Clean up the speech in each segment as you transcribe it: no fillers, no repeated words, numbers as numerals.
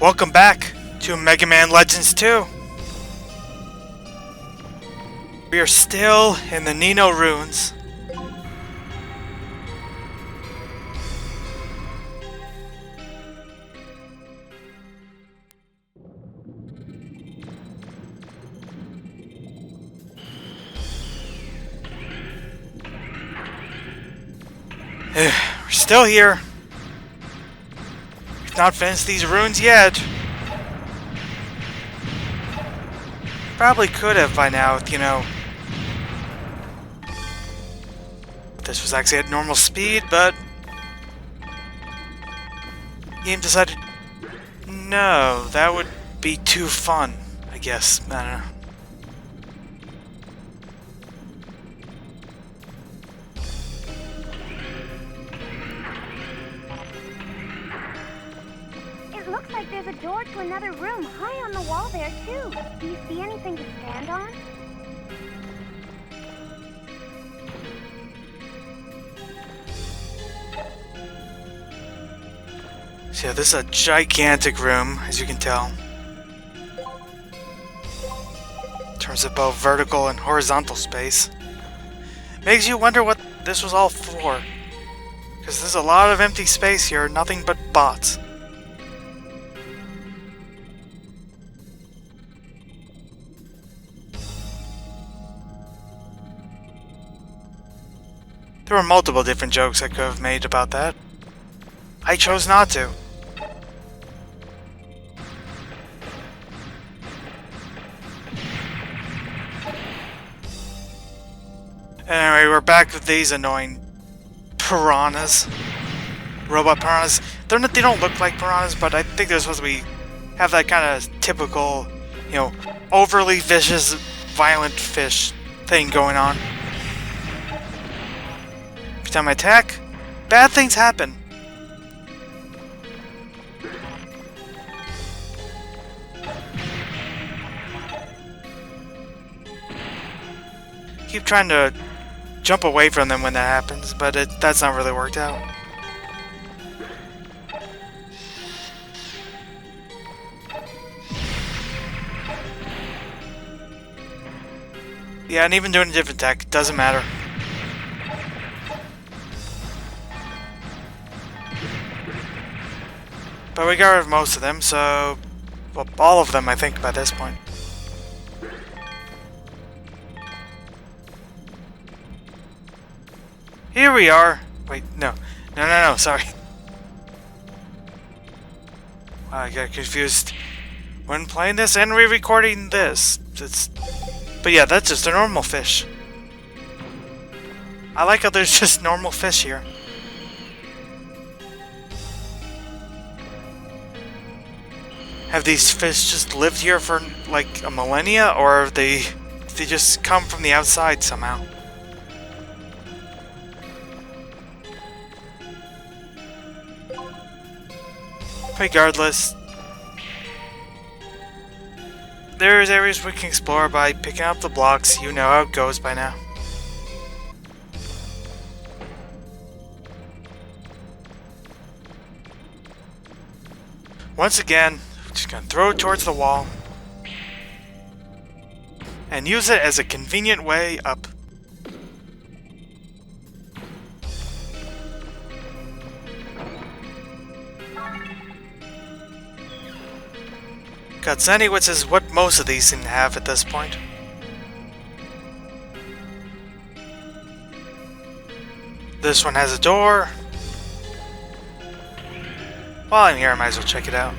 Welcome back to Megaman Legends 2. We are still in the Nino ruins. We're still here. We've not finished these ruins yet. Probably could have by now, you know. This was actually at normal speed, but game decided no, that would be too fun, I guess. I don't know. It looks like there's a door to another room high on the wall there, too. Do you see anything to stand on? So yeah, this is a gigantic room, as you can tell. In terms of both vertical and horizontal space. Makes you wonder what this was all for. Because there's a lot of empty space here, nothing but bots. There were multiple different jokes I could have made about that. I chose not to. Anyway, we're back with these annoying piranhas. Robot piranhas. They don't look like piranhas, but I think they're supposed to be have that kind of typical, you know, overly vicious, violent fish thing going on. Every time I attack, bad things happen. Keep trying to jump away from them when that happens, but that's not really worked out. Yeah, and even doing a different tech doesn't matter. But we got rid of most of them, so... well, all of them, I think, by this point. Here we are! Wait, no, sorry. I got confused when playing this and re-recording this. But yeah, that's just a normal fish. I like how there's just normal fish here. Have these fish just lived here for like a millennia, or have they just come from the outside somehow? Regardless, there's areas we can explore by picking up the blocks. You know how it goes by now. Once again, just gonna throw it towards the wall and use it as a convenient way up. Katsani, which is what most of these seem to have at this point. This one has a door. While I'm here, I might as well check it out.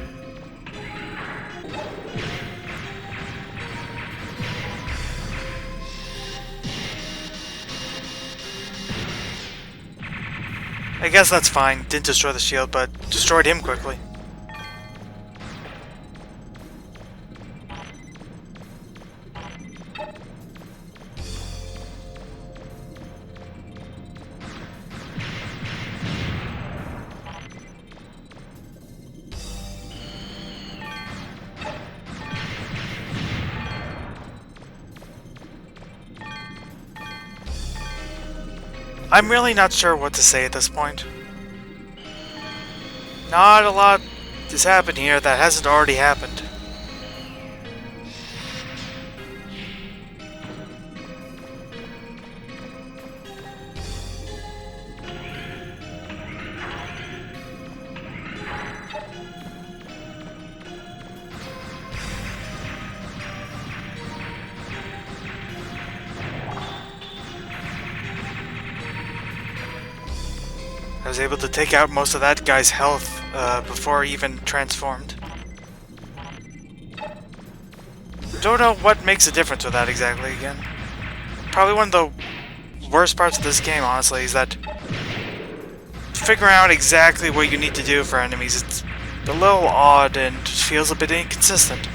I guess that's fine. Didn't destroy the shield, but destroyed him quickly. I'm really not sure what to say at this point. Not a lot has happened here that hasn't already happened. I was able to take out most of that guy's health before he even transformed. Don't know what makes a difference with that exactly again. Probably one of the worst parts of this game, honestly, is that figuring out exactly what you need to do for enemies. It's a little odd and feels a bit inconsistent.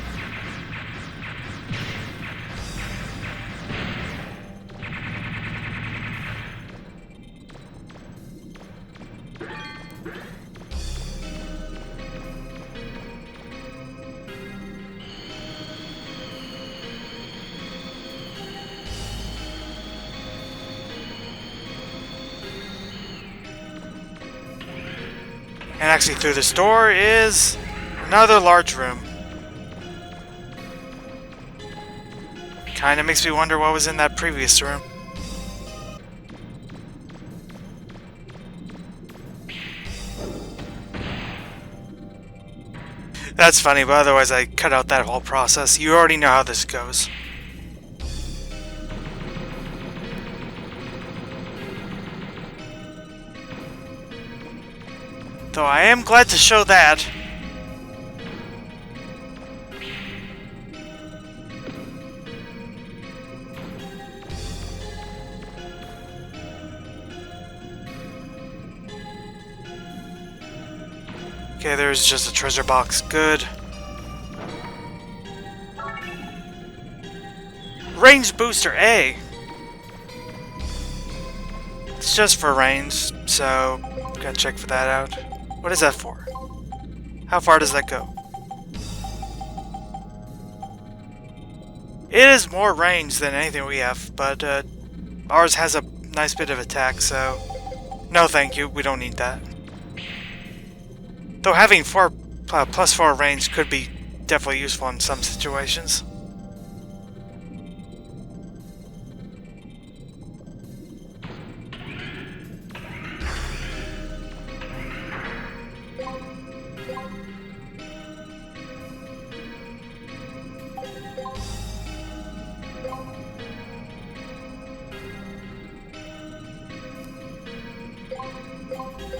And actually through this door is another large room. Kinda makes me wonder what was in that previous room. That's funny, but otherwise I cut out that whole process. You already know how this goes. Though I am glad to show that. Okay, there's just a treasure box. Good. Range booster A. It's just for range, so gotta check for that out. What is that for? How far does that go? It is more range than anything we have, but ours has a nice bit of attack, so no thank you, we don't need that. Though having plus 4 range could be definitely useful in some situations.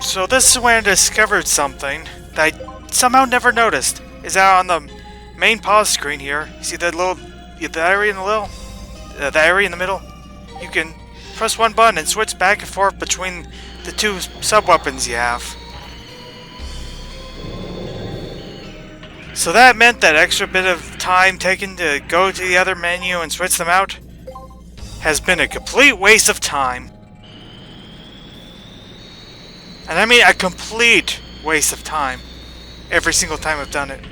So this is when I discovered something that I somehow never noticed. Is that on the main pause screen here? You see that the area in the area in the middle? You can press one button and switch back and forth between the two sub-weapons you have. So that meant that extra bit of time taken to go to the other menu and switch them out has been a complete waste of time. And I mean a complete waste of time. Every single time I've done it.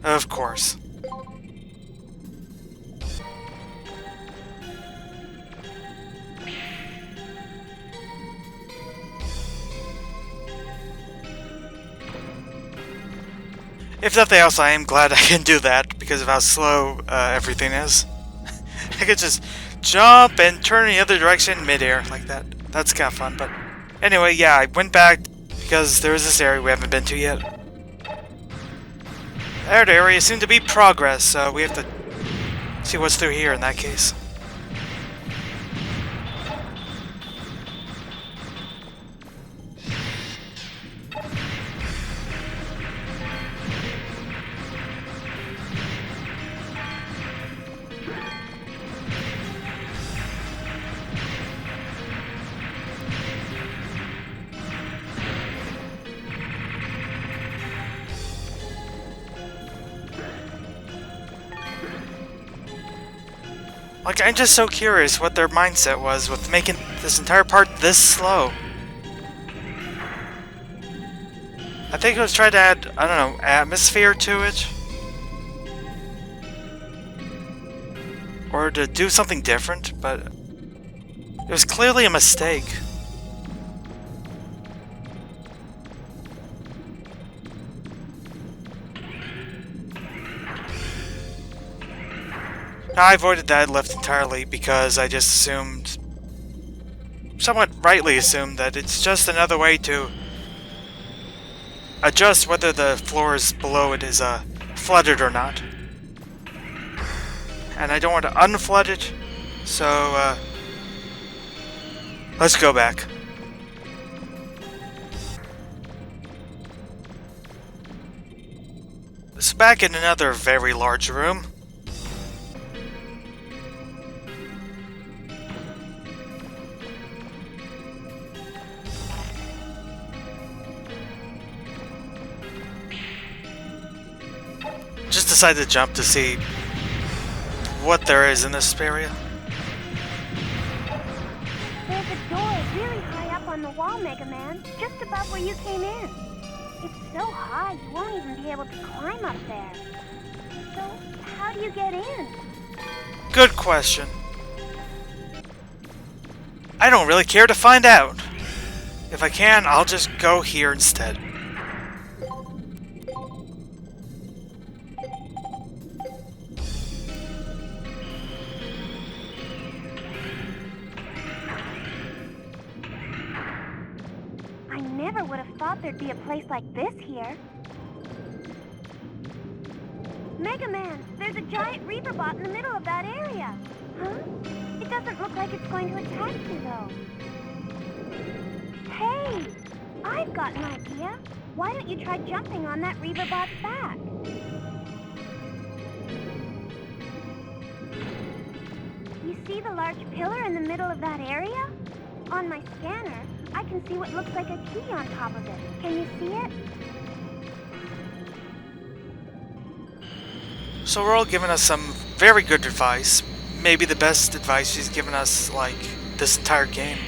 Of course. If nothing else, I am glad I can do that because of how slow everything is. I could just jump and turn in the other direction mid-air like that. That's kind of fun, but anyway, yeah, I went back because there is this area we haven't been to yet. That area seemed to be progress, so we have to see what's through here in that case. Like, I'm just so curious what their mindset was with making this entire part this slow. I think it was trying to add, I don't know, atmosphere to it. or to do something different, but it was clearly a mistake. I avoided that lift entirely because I just assumed, somewhat rightly assumed, that it's just another way to adjust whether the floors below it is flooded or not. And I don't want to unflood it, so let's go back. It's back in another very large room. Just decided to jump to see what there is in this area. There's a door really high up on the wall, Megaman, just above where you came in. It's so high you won't even be able to climb up there. So, how do you get in? Good question. I don't really care to find out. If I can, I'll just go here instead. I never would have thought there'd be a place like this here. Megaman, there's a giant Reaper bot in the middle of that area. Huh? It doesn't look like it's going to attack you, though. Hey! I've got an idea. Why don't you try jumping on that Reaper bot's back? You see the large pillar in the middle of that area? On my scanner, I can see what looks like a key on top of it. Can you see it? So we're all giving us some very good advice. Maybe the best advice she's given us, like, this entire game.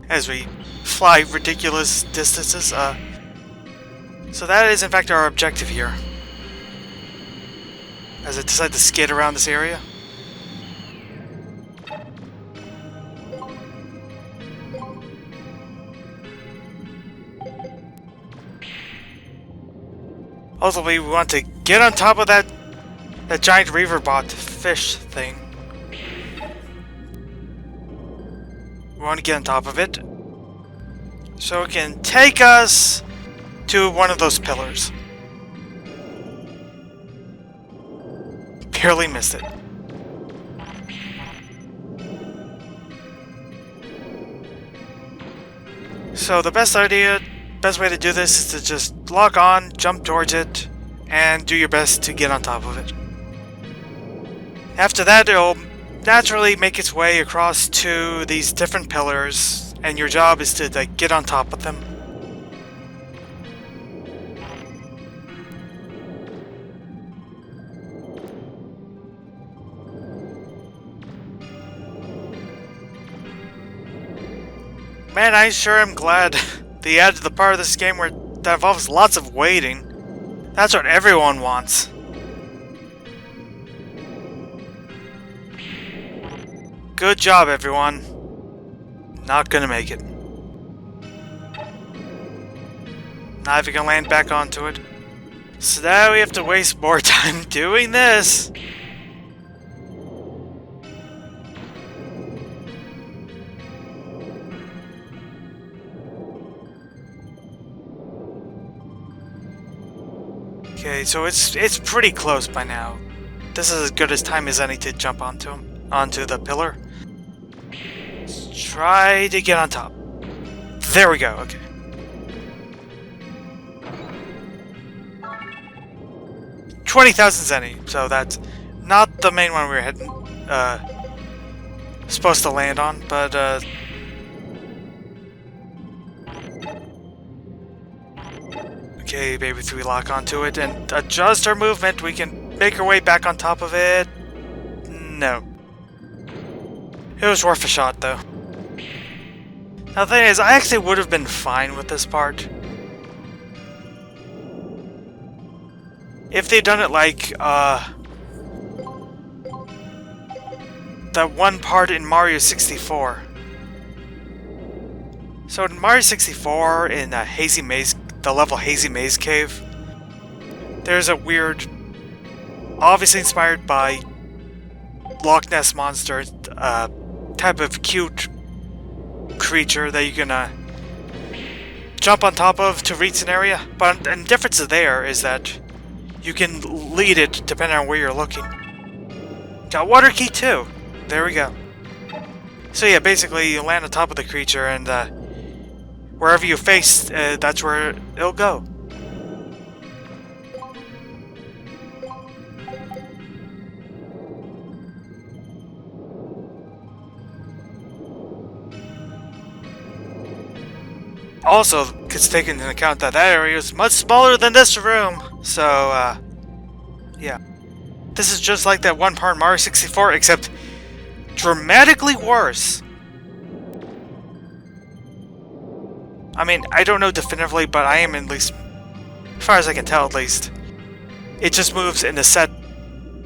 As we fly ridiculous distances, so that is in fact our objective here. As I decide to skid around this area. Ultimately, we want to get on top of that giant Reaver bot fish thing. We want to get on top of it so it can take us to one of those pillars. Barely missed it. So the best way to do this is to just lock on, jump towards it, and do your best to get on top of it. After that, it'll naturally make its way across to these different pillars, and your job is to get on top of them. Man, I sure am glad they added the part of this game where that involves lots of waiting. That's what everyone wants. Good job, everyone. Not gonna make it. Not even gonna land back onto it. So now we have to waste more time doing this. Okay, so it's pretty close by now. This is as good as time as any to jump onto the pillar. Let's try to get on top. There we go, okay. $20,000 zenny, so that's not the main one we were heading, supposed to land on, but, okay, maybe if we lock onto it and adjust our movement, we can make our way back on top of it. No. It was worth a shot, though. Now, the thing is, I actually would have been fine with this part if they'd done it like, that one part in Mario 64. So in Mario 64, in Hazy Maze, the level Hazy Maze Cave, there's a weird, obviously inspired by Loch Ness Monster, type of cute creature that you can jump on top of to reach an area. But the difference there is that you can lead it depending on where you're looking. Got water key too. There we go. So yeah, basically you land on top of the creature and wherever you face, that's where it'll go. Also, it's taken into account that that area is much smaller than this room, so, yeah. This is just like that one part in Mario 64, except dramatically worse. I mean, I don't know definitively, but I am at least, as far as I can tell at least, it just moves in a set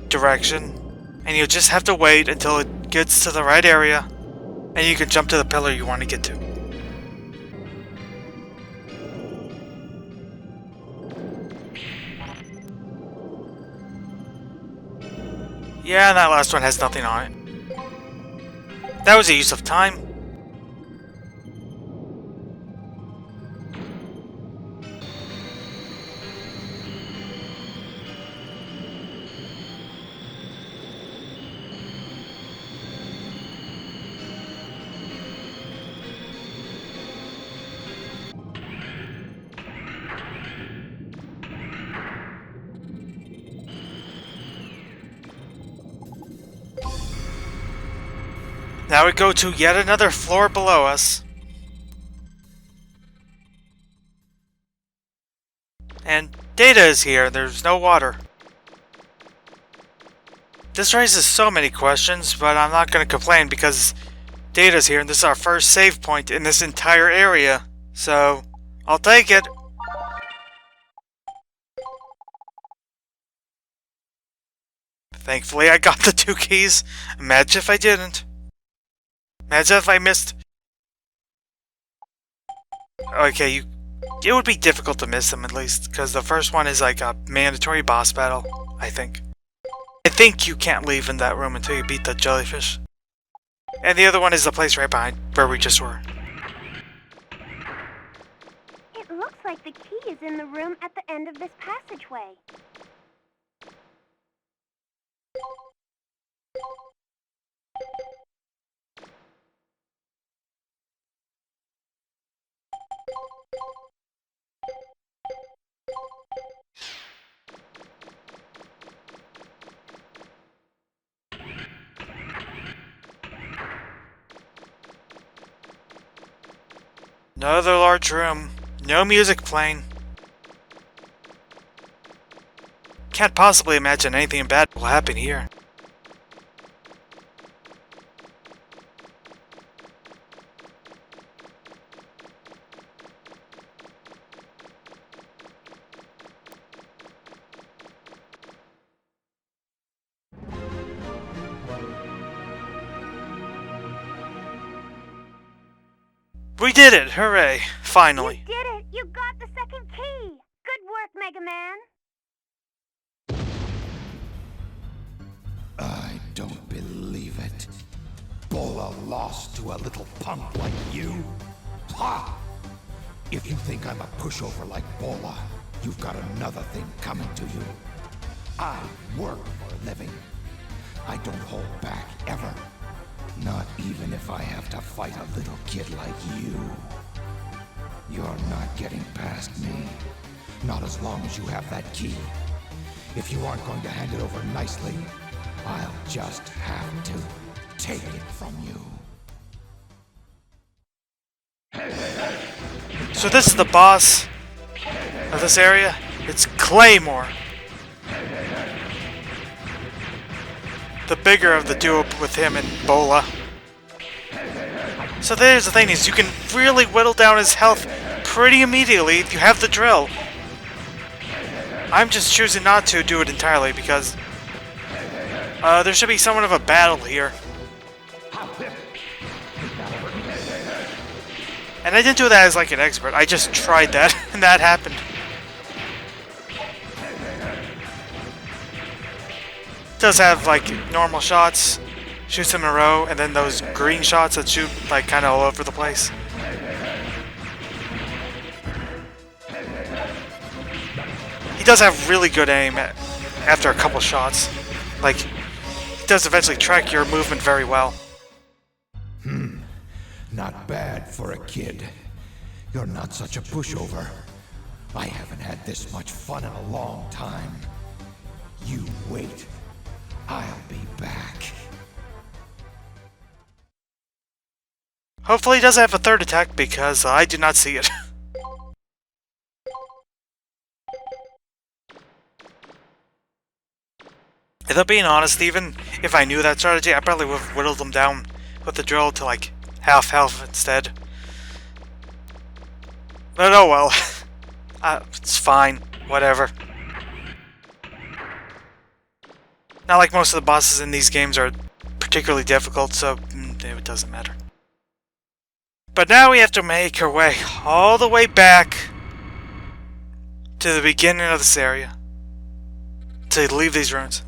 direction, and you just have to wait until it gets to the right area, and you can jump to the pillar you want to get to. Yeah, and that last one has nothing on it. That was a use of time. Now we go to yet another floor below us. And Data is here, there's no water. This raises so many questions, but I'm not going to complain because Data's here and this is our first save point in this entire area. So, I'll take it. Thankfully I got the 2 keys. Imagine if I didn't. Imagine if I missed... Okay, it would be difficult to miss them at least, because the first one is like a mandatory boss battle, I think. I think you can't leave in that room until you beat the jellyfish. And the other one is the place right behind where we just were. It looks like the key is in the room at the end of this passageway. Another large room. No music playing. Can't possibly imagine anything bad will happen here. We did it! Hooray! Finally. You did it! You got the second key! Good work, Megaman! I don't believe it. Bola lost to a little punk like you? Ha! If you think I'm a pushover like Bola, you've got another thing coming to you. I work for a living. I don't hold back, ever. Not even if I have to fight a little kid like you. You're not getting past me. Not as long as you have that key. If you aren't going to hand it over nicely, I'll just have to take it from you. So this is the boss of this area? It's Claymore. The bigger of the duo with him and Bola. So there's the thing is, you can really whittle down his health pretty immediately if you have the drill. I'm just choosing not to do it entirely because there should be somewhat of a battle here. And I didn't do that as like an expert, I just tried that, and that happened. It does have like normal shots, shoots them in a row, and then those green shots that shoot like kind of all over the place. He does have really good aim after a couple shots. Like, he does eventually track your movement very well. Not bad for a kid. You're not such a pushover. I haven't had this much fun in a long time. You wait. I'll be back. Hopefully he doesn't have a third attack because I do not see it. If I'm being honest, even if I knew that strategy, I probably would have whittled them down with the drill to like half health instead. But oh well. It's fine. Whatever. Not like most of the bosses in these games are particularly difficult, so it doesn't matter. But now we have to make our way all the way back to the beginning of this area to leave these ruins.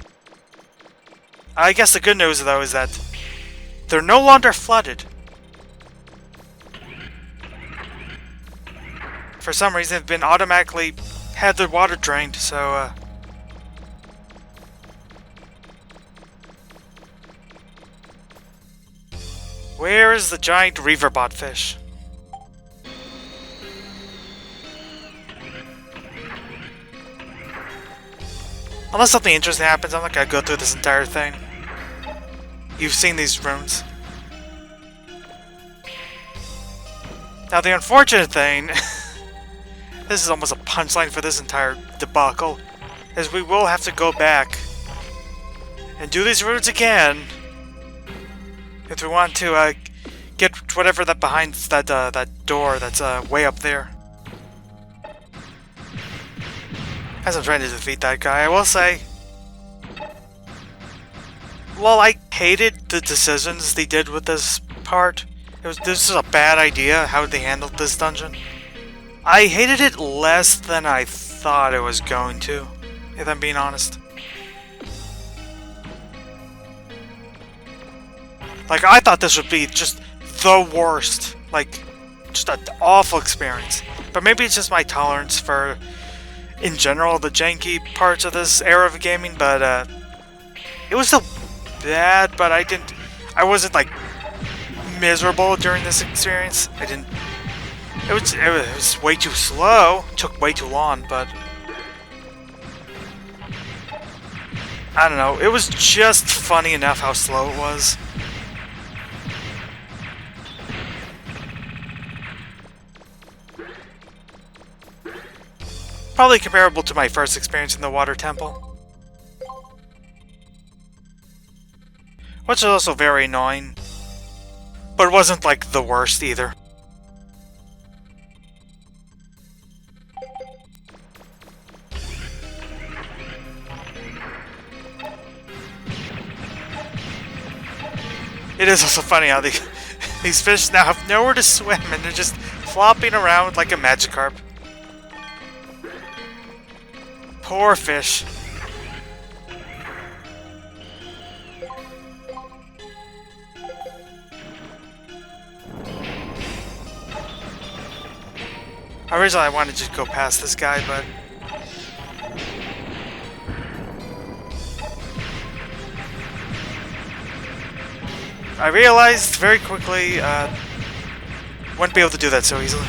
I guess the good news, though, is that they're no longer flooded. For some reason, they've been automatically had the water drained, so where is the giant reaverbot fish? Unless something interesting happens, I'm not gonna go through this entire thing. You've seen these runes. Now the unfortunate thing, this is almost a punchline for this entire debacle, is we will have to go back and do these runes again if we want to get whatever that behind that door that's way up there. As I'm trying to defeat that guy, I will say, while I hated the decisions they did with this part, this is a bad idea how they handled this dungeon. I hated it less than I thought it was going to, if I'm being honest. Like, I thought this would be just the worst, like, just an awful experience. But maybe it's just my tolerance for, in general, the janky parts of this era of gaming, but it was still bad, but I wasn't like miserable during this experience. It was way too slow, took way too long, but I don't know, it was just funny enough how slow it was. Probably comparable to my first experience in the water temple. Which is also very annoying. But it wasn't like the worst either. It is also funny how these fish now have nowhere to swim and they're just flopping around like a Magikarp. Poor fish. Originally I wanted to just go past this guy, but I realized very quickly wouldn't be able to do that so easily.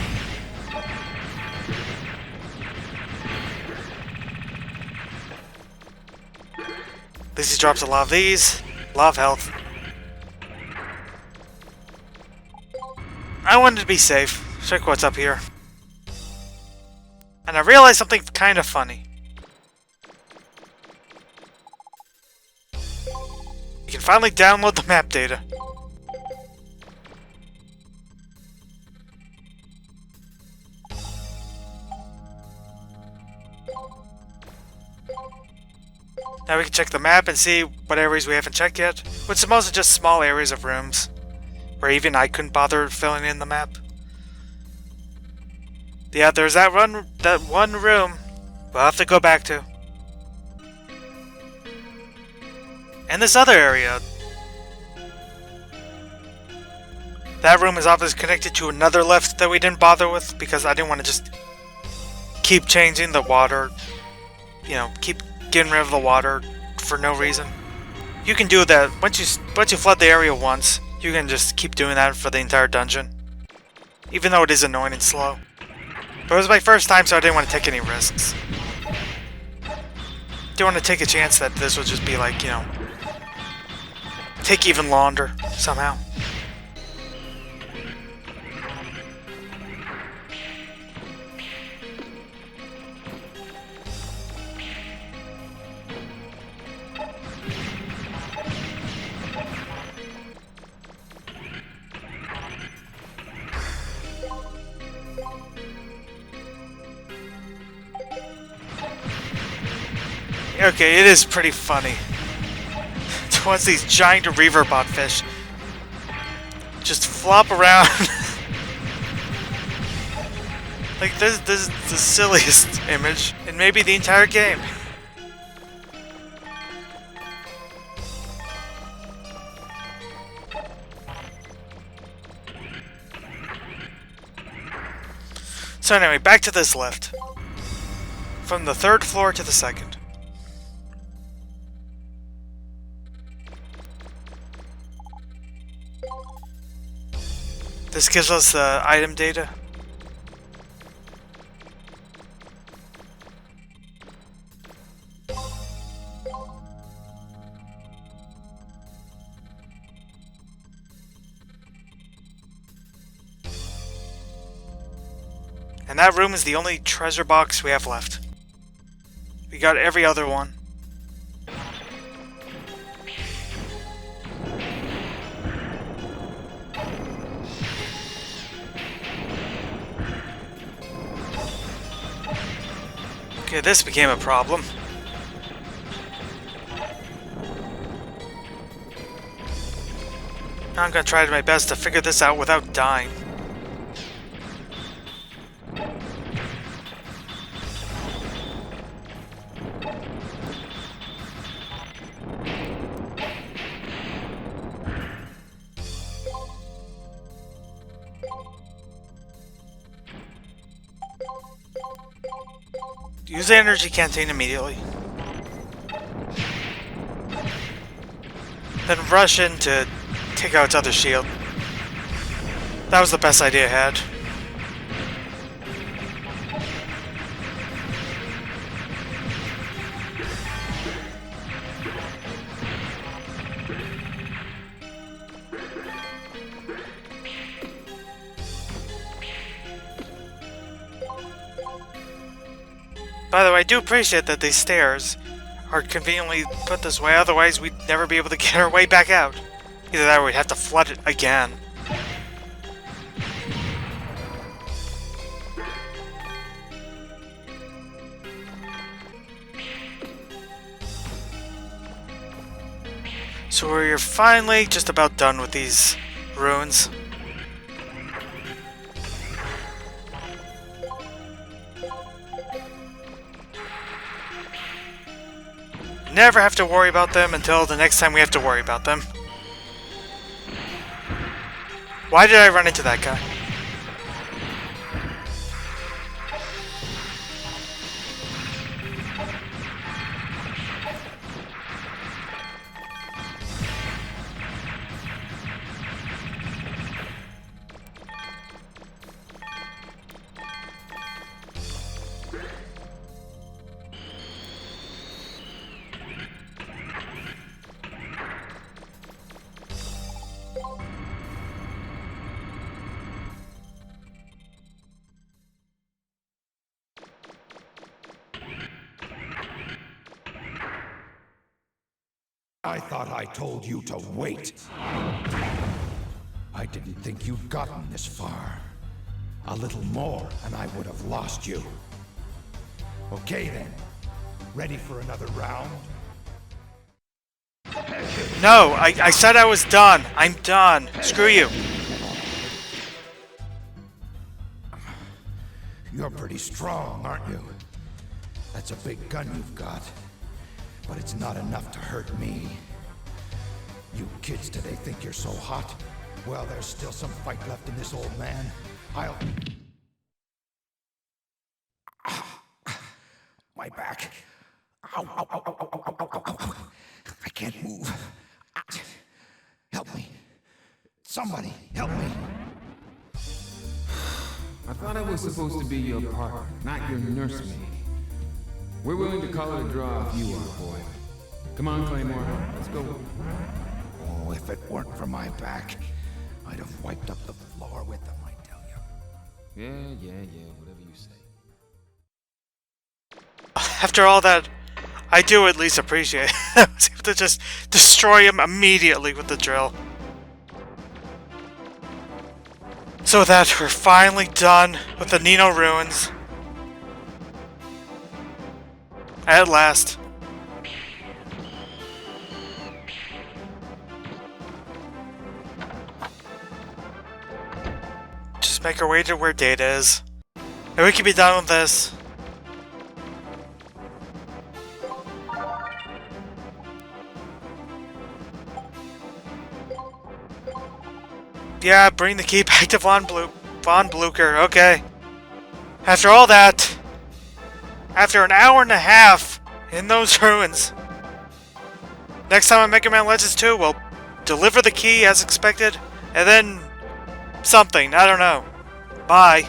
At least he drops a lot of these. A lot of health. I wanted to be safe. Check what's up here. And I realized something kind of funny. You can finally download the map data. Now we can check the map and see what areas we haven't checked yet, which is mostly just small areas of rooms, where even I couldn't bother filling in the map. Yeah, there's that one room we'll have to go back to. And this other area. That room is obviously connected to another lift that we didn't bother with because I didn't want to just keep changing the water. You know, keep getting rid of the water for no reason. You can do that once you flood the area once. You can just keep doing that for the entire dungeon, even though it is annoying and slow. But it was my first time, so I didn't want to take any risks. Didn't want to take a chance that this would just be like, you know, take even longer somehow. Okay, it is pretty funny to watch these giant reaverbot fish just flop around. Like, this is the silliest image in maybe the entire game. So anyway, back to this lift. From the 3rd floor to the 2nd. This gives us the item data. And that room is the only treasure box we have left. We got every other one. Okay, this became a problem. Now I'm gonna try my best to figure this out without dying. Use the energy canteen immediately. Then rush in to take out its other shield. That was the best idea I had. By the way, I do appreciate that these stairs are conveniently put this way, otherwise we'd never be able to get our way back out. Either that or we'd have to flood it again. So we're finally just about done with these ruins. Never have to worry about them until the next time we have to worry about them. Why did I run into that guy? I thought I told you to wait. I didn't think you'd gotten this far. A little more and I would have lost you. Okay then. Ready for another round? No, I said I was done. I'm done. Screw you. You're pretty strong, aren't you? That's a big gun you've got. But it's not enough to hurt me. You kids today think you're so hot? Well, there's still some fight left in this old man. I'll... My back. Ow, ow, ow, ow, ow, ow, ow, ow, ow. I can't move. Help me. Somebody, help me. I thought I was supposed to be your partner, not your nursemaid. We're willing to call it a draw if you are, boy. Come on, Claymore. Let's go. Oh, if it weren't for my back, I'd have wiped up the floor with them, I tell you. Yeah, whatever you say. After all that, I do at least appreciate it. I was able to just destroy him immediately with the drill. So that we're finally done with the Nino ruins. At last. Just make our way to where Data is. And we can be done with this. Yeah, bring the key back to Von Blucher, okay. After all that, after an hour and a half in those ruins, next time on Mega Man Legends 2, we'll deliver the key as expected, and then something, I don't know. Bye.